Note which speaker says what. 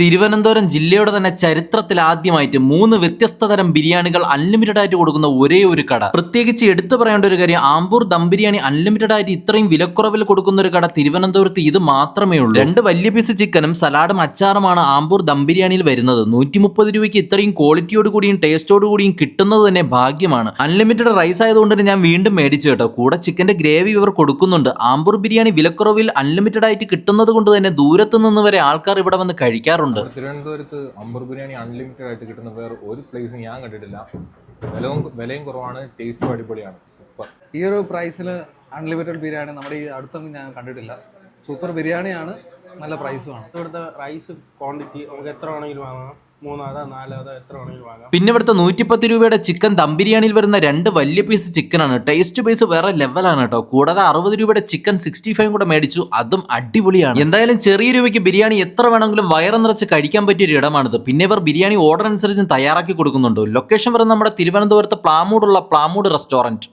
Speaker 1: തിരുവനന്തപുരം ജില്ലയുടെ തന്നെ ചരിത്രത്തിൽ ആദ്യമായിട്ട് 3 വ്യത്യസ്ത തരം ബിരിയാണികൾ അൺലിമിറ്റഡ് ആയിട്ട് കൊടുക്കുന്ന ഒരേ ഒരു കട. പ്രത്യേകിച്ച് എടുത്തു പറയേണ്ട ഒരു കാര്യം, ആമ്പൂർ ദം ബിരിയാണി അൺലിമിറ്റഡ് ആയിട്ട് ഇത്രയും വിലക്കുറവിൽ കൊടുക്കുന്ന ഒരു കട തിരുവനന്തപുരത്ത് ഇത് മാത്രമേ ഉള്ളൂ. 2 വലിയ പീസ് ചിക്കനും സലാഡും അച്ചാറുമാണ് ആമ്പൂർ ദം ബിരിയാണിയിൽ വരുന്നത്. 130 രൂപയ്ക്ക് ഇത്രയും ക്വാളിറ്റിയോട് കൂടിയും ടേസ്റ്റോട് കൂടിയും കിട്ടുന്നത് തന്നെ ഭാഗ്യമാണ്. അൺലിമിറ്റഡ് റൈസ് ആയതുകൊണ്ട് ഞാൻ വീണ്ടും മേടിച്ചു കേട്ടോ. കൂടെ ചിക്കന്റെ ഗ്രേവി ഇവർ കൊടുക്കുന്നുണ്ട്. ആമ്പൂർ ബിരിയാണി വിലക്കുറവിൽ അൺലിമിറ്റഡ് ആയിട്ട് കിട്ടുന്നത് കൊണ്ട് തന്നെ ദൂരത്തു നിന്ന് വരെ ആൾക്കാർ ഇവിടെ വന്ന് കഴിക്കാറുണ്ട്.
Speaker 2: തിരുവനന്തപുരത്ത് അമ്പൂർ ബിരിയാണി അൺലിമിറ്റഡ് ആയിട്ട് കിട്ടുന്ന വേറെ ഒരു പ്ലേസും ഞാൻ കണ്ടിട്ടില്ല. വിലയും കുറവാണ്, ടേസ്റ്റും അടിപൊളിയാണ്. സൂപ്പർ.
Speaker 3: ഈ ഒരു പ്രൈസിൽ അൺലിമിറ്റഡ് ബിരിയാണി നമ്മുടെ ഈ അടുത്തൊന്നും ഞാൻ കണ്ടിട്ടില്ല. സൂപ്പർ ബിരിയാണിയാണ്, നല്ല പ്രൈസുമാണ്.
Speaker 4: ഇവിടുത്തെ റൈസ് ക്വാണ്ടിറ്റി നമുക്ക് എത്ര വേണമെങ്കിലും വാങ്ങാം. 3 4 എത്ര വേണമെങ്കിലും വാങ്ങാം.
Speaker 1: പിന്നെ ഇവിടുത്തെ 110 രൂപയുടെ ചിക്കൻ ദം ബിരിയാണിയിൽ വരുന്ന 2 വലിയ പീസ് ചിക്കനാണ്. ടേസ്റ്റ് ബേസ് വേറെ ലെവലാണ് കേട്ടോ. കൂടാതെ 60 രൂപയുടെ ചിക്കൻ 65 കൂടെ മേടിച്ചു, അതും അടിപൊളിയാണ്. എന്തായാലും ചെറിയ രൂപയ്ക്ക് ബിരിയാണി എത്ര വേണമെങ്കിലും വയറ് നിറച്ച് കഴിക്കാൻ പറ്റിയ ഒരു ഇടമാണിത്. പിന്നെ ഇവർ ബിരിയാണി ഓർഡർ അനുസരിച്ച് തയ്യാറാക്കി കൊടുക്കുന്നുണ്ട്. ലൊക്കേഷൻ വരുന്നത് നമ്മുടെ തിരുവനന്തപുരത്ത് പ്ലാമൂടുള്ള പ്ലാമൂട് റെസ്റ്റോറന്റ്.